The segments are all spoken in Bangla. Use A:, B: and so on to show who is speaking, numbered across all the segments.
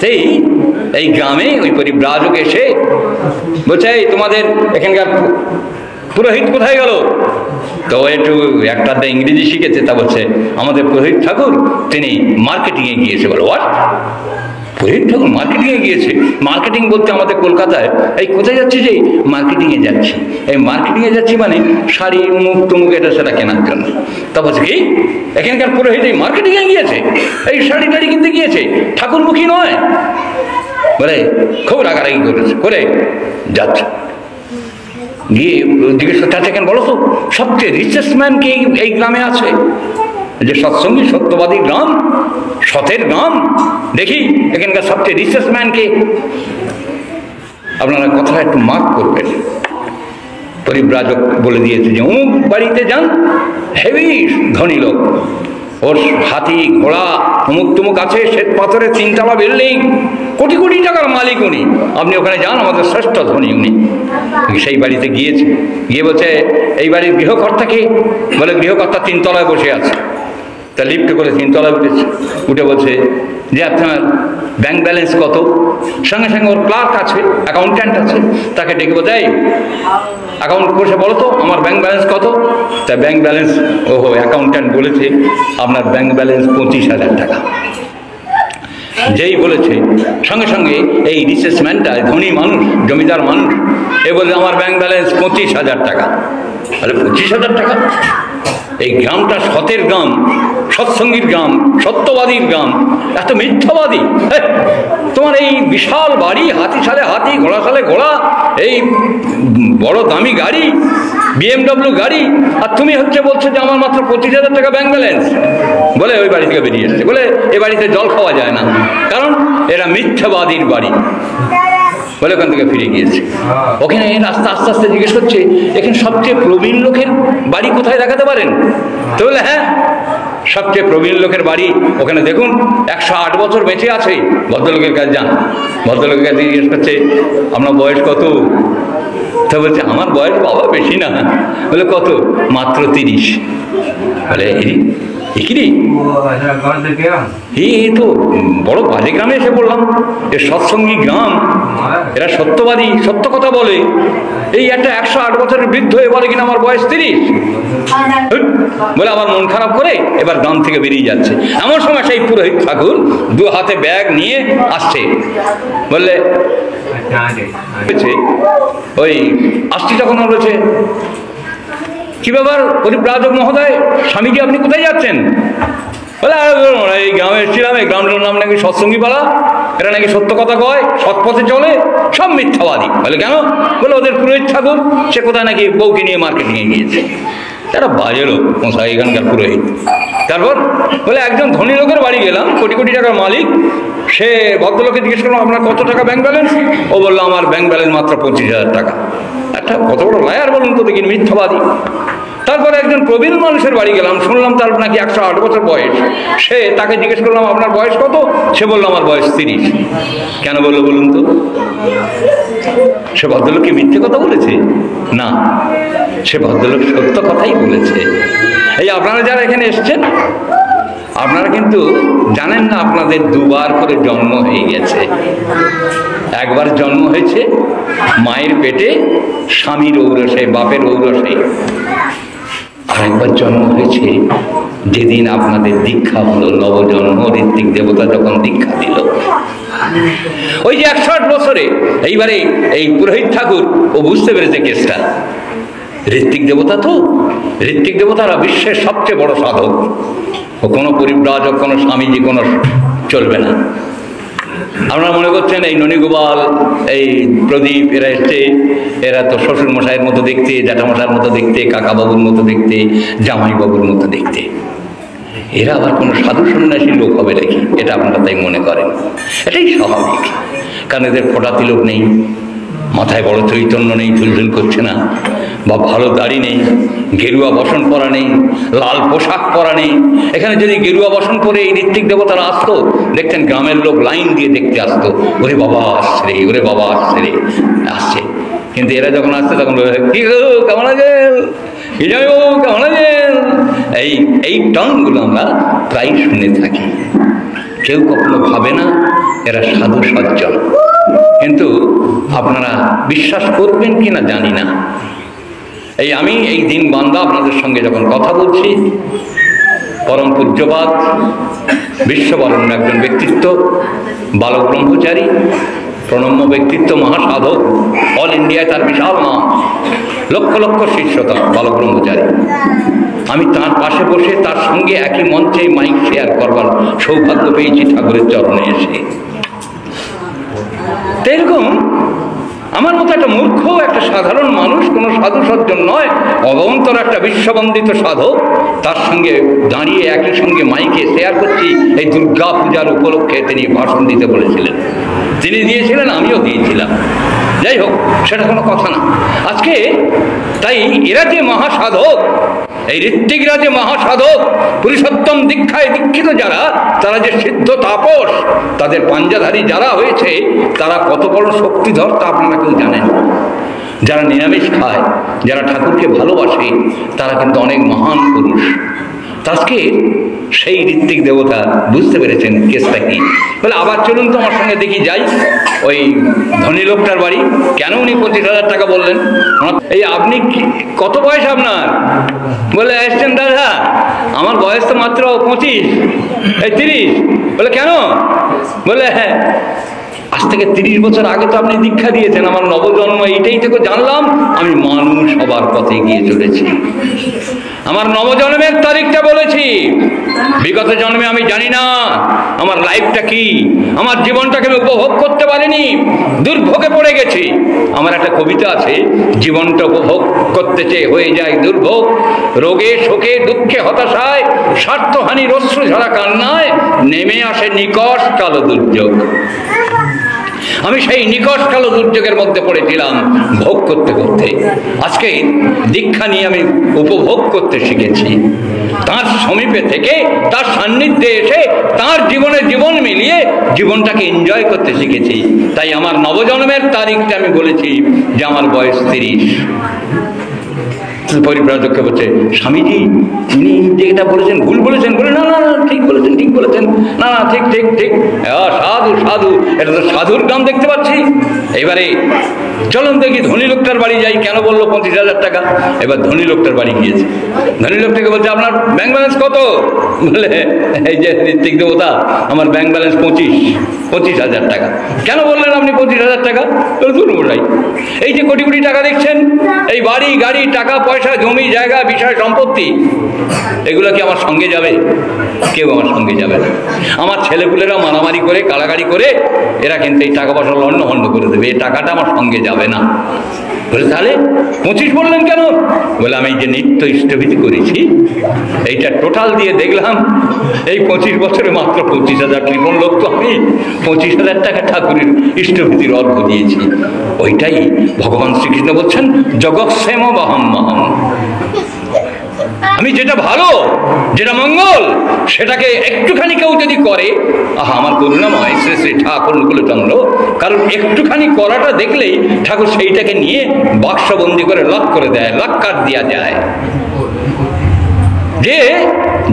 A: সেই এই গ্রামে ওই পরিব্রাজক এসে বলছে, এই তোমাদের এখানকার পুরোহিত কোথায় গেল? তো একটু একটা ইংরেজি শিখেছে, তা বলছে আমাদের পুরোহিত ঠাকুর তিনি মার্কেটিংয়ে গিয়েছে। বলো হোয়াট? পুরোহিত ঠাকুর মার্কেটিংয়ে গিয়েছে? মার্কেটিং বলতে আমাদের কলকাতায় এই কোথায় যাচ্ছি? যে মার্কেটিংয়ে যাচ্ছি। এই মার্কেটিংয়ে যাচ্ছি মানে শাড়ি মুখ তুমুক এটা সেটা কেনার জন্য। তা বলছে কি এখানকার পুরোহিত এই মার্কেটিংয়ে গিয়েছে, এই শাড়ি টাড়ি কিনতে গিয়েছে, ঠাকুরমুখী নয়? বলে খুব রাগারাগি করেছে, করে যাচ্ছে। গিয়ে জিজ্ঞেস করতে আছে, কেন বলো তো সবচেয়ে রিচেস্ট ম্যান কে এই গ্রামে আছে? যে সৎসঙ্গী সত্যবাদী গ্রাম, সতের গ্রাম, দেখি এখানকার সবচেয়ে রিচেস্ট ম্যান কে? আপনারা কথাটা একটু মার্ক করবেন। পরিব্রাজক বলে দিয়েছে যে অমুক বাড়িতে যান, হেভি ধনী লোক, ওর হাতি ঘোড়া অমুক তুমুক আছে, শ্বেত পাথরের 3 তলা বিল্ডিং, কোটি কোটি টাকার মালিক উনি, আপনি ওখানে যান, আমাদের শ্রেষ্ঠ ধনী উনি। সেই বাড়িতে গিয়েছে, গিয়ে বলছে এই বাড়ির গৃহকর্তাকে? বলে গৃহকর্তা 3 তলায় বসে আছে। তা লিফট করে 3 তলায় উঠেছে, উঠে বলছে যে আপনার ব্যাংক ব্যালেন্স কত? সঙ্গে সঙ্গে ওর ক্লার্ক আছে, অ্যাকাউন্ট্যান্ট আছে, তাকে ডেকে বলতে, এই অ্যাকাউন্ট করছে বলো তো আমার ব্যাংক ব্যালেন্স কত? তা ব্যাংক ব্যালেন্স, ওহো অ্যাকাউন্ট্যান্ট বলেছে আপনার ব্যাংক ব্যালেন্স 25,000 টাকা। যেই বলেছে সঙ্গে সঙ্গে এই রিচেস্ট ম্যানটা, ধনী মানুষ, জমিদার মানুষ, এ বলে আমার ব্যাংক ব্যালেন্স 25,000 টাকা। তাহলে 25,000 টাকা? এই গ্রামটা সতের গ্রাম, সৎসঙ্গীর গ্রাম, সত্যবাদীর গ্রাম, এত মিথ্যাবাদী। তোমার এই বিশাল বাড়ি, হাতি সালে হাতি, ঘোড়া সালে ঘোড়া, এই বড় দামি গাড়ি, BMW গাড়ি, আর তুমি হচ্ছে বলছো যে আমার মাত্র 25,000 টাকা ব্যাংক ব্যালেন্স। বলে ওই বাড়ি থেকে বেরিয়ে এসেছে। বলে এ বাড়িতে জল খাওয়া যায় না, কারণ এরা মিথ্যাবাদীর বাড়ি। বলে ওখান থেকে ফিরে গিয়েছে। ওখানে রাস্তা আস্তে আস্তে জিজ্ঞেস করছে এখানে সবচেয়ে প্রবীণ লোকের বাড়ি কোথায় দেখাতে পারেন? তো বলে হ্যাঁ, সবচেয়ে প্রবীণ লোকের বাড়ি ওখানে দেখুন, 108 বছর বেঁচে আছে। ভদ্রলোকের কাছে যান, ভদ্রলোকের কাছে জিজ্ঞেস করছে আপনার বয়স কত? তো বলছে আমার বয়স বাবা বেশি না। বলে কত? মাত্র 30। বলে এই তো বড় বাজে গ্রামে এসে পড়লাম, এ সৎসঙ্গী গ্রাম, এরা সত্যবাদী, সত্য কথা বলে। এই একটা 108 বছরের বৃদ্ধ হয়ে বলে কিনা আমার বয়স 30। বলে আমার মন খারাপ করে এবার গ্রাম থেকে বেরিয়ে যাচ্ছে। এমন সময় সেই পুরোহিত ঠাকুর 2 হাতে ব্যাগ নিয়ে আসছে। বললে ওই আসছি তখন বলেছে কি ব্যাপার পরিব্রাজক মহোদয়, স্বামীজি আপনি কোথায় যাচ্ছেন? বলে এই গ্রামে এসেছিলাম, এই গ্রামটার নাম নাকি সৎসঙ্গী পাড়া, এরা নাকি সত্য কথা কয়, সৎ পথে চলে, সব মিথ্যাবাদী। বলে কেন? বলে ওদের পুরোহিত ঠাকুর সে কোথায় নাকি বউকে নিয়ে মার্কেটিংয়ে গিয়েছে। তারা বাজে লোক মশাই এখানকার পুরোহিত। তারপর বলে একজন ধনী লোকের বাড়ি গেলাম, কোটি কোটি টাকার মালিক, সে ভদ্রলোকে জিজ্ঞেস করলাম আপনার কত টাকা ব্যাংক ব্যালেন্স? ও বললো আমার ব্যাংক ব্যালেন্স মাত্র 25,000 টাকা। একটা কত বড় লায়ার বলুন তো দেখি, মিথ্যাবাদী। তারপরে একজন প্রবীণ মানুষের বাড়ি গেলাম, শুনলাম তার নাকি 108 বছর বয়স। সে তাকে জিজ্ঞেস করলাম আপনার বয়স কত? সে বললো আমার বয়স 30। কেন বললো বলুন তো? সে ভদ্রলোককে মিথ্যে কথা বলেছে? না, সে ভদ্রলোক সত্য কথাই বলেছে। এই আপনারা যারা এখানে এসছেন, আপনারা কিন্তু জানেন না আপনাদের 2 বার করে জন্ম হয়ে গেছে। একবার জন্ম হয়েছে মায়ের পেটে স্বামীর ঔরসে, বাপের ঔরসে। আরেকবার জন্ম হয়েছে যেদিন আপনাদের দীক্ষা হলো, নবজন্ম, ঋত্বিক দেবতা যখন দীক্ষা দিল। ওই যে 108 বছরে এইবারে এই পুরোহিত ঠাকুর ও বুঝতে পেরেছে কেসটা। ঋত্বিক দেবতা তো, ঋত্বিক দেবতারা বিশ্বের সবচেয়ে বড় সাধক। ও কোনো পরিব্রাজক, কোনো স্বামীজি কোনো চলবে না। আপনারা মনে করছেন এই ননীগোপাল, এই প্রদীপ, এরা এসছে, এরা তো শ্বশুর মশাইয়ের মতো দেখতে, জ্যাঠামশাইয়ের মতো দেখতে, কাকাবাবুর মতো দেখতে, জামাইবাবুর মতো দেখতে। এরা আবার কোনো সাধু সন্ন্যাসী লোক হবে নাকি? এটা আপনারা তাই মনে করেন। এটাই স্বাভাবিক, কারণ এদের ফোঁটা তিলক নেই, মাথায় বড় চৈতন্য নেই, ঝুলঝুল করছে না, বা ভালো দাড়ি নেই, গেরুয়া বসন পরা নেই, লাল পোশাক পরা নেই। এখানে যদি গেরুয়া বসন পরে এই ঋত্বিক দেবতারা আসতো, দেখতেন গ্রামের লোক লাইন দিয়ে দেখতে আসতো, ওরে বাবা আসছে রে, ওরে বাবা আসছে রে, আসছে। কিন্তু এরা যখন আসছে তখন কি কেমন আছেন, কি যাই কেমন আছেন, এই টনগুলো আমরা প্রায় শুনে থাকি। কেউ কখনো ভাবে না এরা সাধু সজ্জন। কিন্তু আপনারা বিশ্বাস করবেন কি না জানি না, আমি এই দিন বান্দা আপনাদের সঙ্গে যখন কথা বলছি, পরম পূজ্যপাদ বিশ্ববরণ্য একজন ব্যক্তিত্ব, বালক ব্রহ্মচারী, প্রণম্য ব্যক্তিত্ব, মহাসাধক, অল ইন্ডিয়ায় তার বিশাল নাম, লক্ষ লক্ষ শিষ্য তার বালক ব্রহ্মচারী। আমি তার পাশে বসে তার সঙ্গে একই মঞ্চে মাইক শেয়ার করবার সৌভাগ্য পেয়েছি ঠাকুরের চরণে এসে। এরকম আমার মতো একটা মূর্খ, একটা সাধারণ মানুষ, কোনো সাধু সজ্জন নয়, অবন্তর একটা বিশ্ববন্দিত সাধক, তার সঙ্গে দাঁড়িয়ে একই সঙ্গে মাইকে শেয়ার করছি। এই দুর্গা পূজার উপলক্ষে তিনি ভাষণ দিতে বলেছিলেন, তিনি দিয়েছিলেন, আমিও দিয়েছিলাম। যাই হোক, সেটা কোনো কথা না আজকে। তাই এরা যে মহাসাধক, এই ঋত্বিকরা যে মহাসাধক, পুরুষোত্তম দীক্ষায় দীক্ষিত যারা, তারা যে সিদ্ধ তাপস, তাদের পাঞ্জাধারী যারা হয়েছে, তারা কত বড় শক্তিধর তা আপনারা কেউ জানেন। যারা নিরামিষ খায়, যারা ঠাকুরকে ভালোবাসে, তারা কিন্তু অনেক মহান পুরুষ। আজকে সেই ঋত্বিক দেবতা বুঝতে পেরেছেন কেসটা কি। বলে আবার চলুন তো আমার সঙ্গে দেখি যাই ওই ধনী লোকটার বাড়ি। কেন উনি 25,000 টাকা বললেন? এই আপনি কত বয়স আপনার? বলে এসছেন দাদা, আমার বয়স তো মাত্র 25, এই 30। বলে কেন? বলে হ্যাঁ, আজ থেকে 30 বছর আগে তো আপনি দীক্ষা দিয়েছেন, আমার নবজন্ম এইটাই থেকে জানলাম আমি মানুষ হবার পথে গিয়ে চলেছি। আমার নবজন্মের তারিখটা বলেছি, বিগত জন্মে আমি জানি না আমার লাইফটা কি, আমার জীবনটাকে আমি উপভোগ করতে পারিনি, দুর্ভোগে পড়ে গেছি। আমার একটা কবিতা আছে, জীবনটা উপভোগ করতে চেয়ে হয়ে যায় দুর্ভোগ, রোগে শোকে দুঃখে হতাশায়, স্বার্থহানির অশ্রু ঝরা কান্নায় নেমে আসে নিকষ কালো দুর্যোগ। আমি সেই নিকষ কালো দুর্যোগের মধ্যে পড়েছিলাম ভোগ করতে করতে। আজকে দীক্ষা নিয়ে আমি উপভোগ করতে শিখেছি, তার সমীপে থেকে, তার সান্নিধ্যে এসে, তার জীবনে জীবন মিলিয়ে জীবনটাকে এনজয় করতে শিখেছি। তাই আমার নবজন্মের তারিখটা আমি বলেছি যে আমার বয়স 30। পরিব্রাজককে বলছে, স্বামীজি উনি যেটা বলেছেন ভুল বলেছেন। বলে না না না, ঠিক বলেছেন, ঠিক বলেছেন, না না ঠিক ঠিক ঠিক, সাধু সাধু, এটা তো সাধুর গান দেখতে পাচ্ছি। এবারে চলুন দেখি ধনী লোকটার বাড়ি যাই। কেন বললো 25,000 টাকা? এবার ধনী লোকটার বাড়ি গিয়েছে। ধনী লোকটাকে বলছে, আপনার ব্যাংক ব্যালেন্স কত? বলে এই যে ঋত্বিক দেবতা, আমার ব্যাংক ব্যালেন্স 25,000 টাকা। কেন বললেন আপনি 25,000 টাকা? দুর্বলাই, এই যে কোটি কোটি টাকা দেখছেন, এই বাড়ি গাড়ি টাকা পয়সা জমি জায়গা বিষয় সম্পত্তি, এগুলো কি আমার সঙ্গে যাবে? কেউ আমার সঙ্গে যাবে না। আমার ছেলেপুলেরা মারামারি করে কাড়াকাড়ি করে এরা কিন্তু এই টাকা পয়সা লণ্ডভণ্ড করে দেবে, এই টাকাটা আমার সঙ্গে যাবে না। বলে তাহলে 25 বললেন কেন? বলে আমি যে নিত্য ইষ্টভীতি করেছি, এইটা টোটাল দিয়ে দেখলাম এই 25 বছরে মাত্র 25,000। কৃপণ লোক তো আমি, 25,000 টাকা ঠাকুরের ইষ্টভীতির অর্ঘ দিয়েছি। ওইটাই ভগবান শ্রীকৃষ্ণ বলছেন, জগৎক্ষেম বহম মহম। আমি যেটা ভালো, যেটা মঙ্গল, সেটাকে একটুখানি কেউ যদি করে, আহা আমার করুণাময় শ্রী শ্রী ঠাকুর কুলচন্দ্র, কারণ একটুখানি করাটা দেখলেই ঠাকুর সেইটাকে নিয়ে বাক্সবন্দি করে লক করে দেয়, লক কাট দেওয়া যায়। যে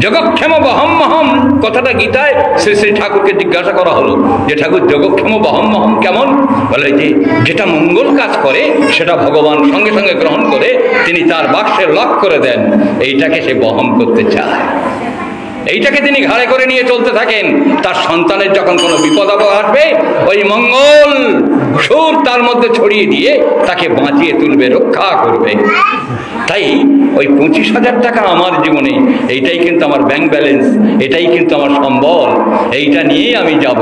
A: জগৎক্ষেম বহম মহম কথাটা গীতায় শ্রী শ্রী ঠাকুরকে জিজ্ঞাসা করা হলো যে ঠাকুর জগৎক্ষেম বহম মহম কেমন? বলে যে যেটা মঙ্গল কাজ করে সেটা ভগবান সঙ্গে সঙ্গে গ্রহণ করে তিনি তার বাক্সে লক করে দেন, এইটাকে সে বহন করতে চায়, এইটাকে তিনি ঘাড়ে করে নিয়ে চলতে থাকেন। তার সন্তানের যখন কোনো বিপদ আপদ আসবে, ওই মঙ্গল সুর তার মধ্যে ছড়িয়ে দিয়ে তাকে বাঁচিয়ে তুলবে, রক্ষা করবে। তাই ওই 25,000 টাকা আমার জীবনে, এইটাই কিন্তু আমার ব্যাংক ব্যালেন্স, এটাই কিন্তু আমার সম্বল, এইটা নিয়েই আমি যাব।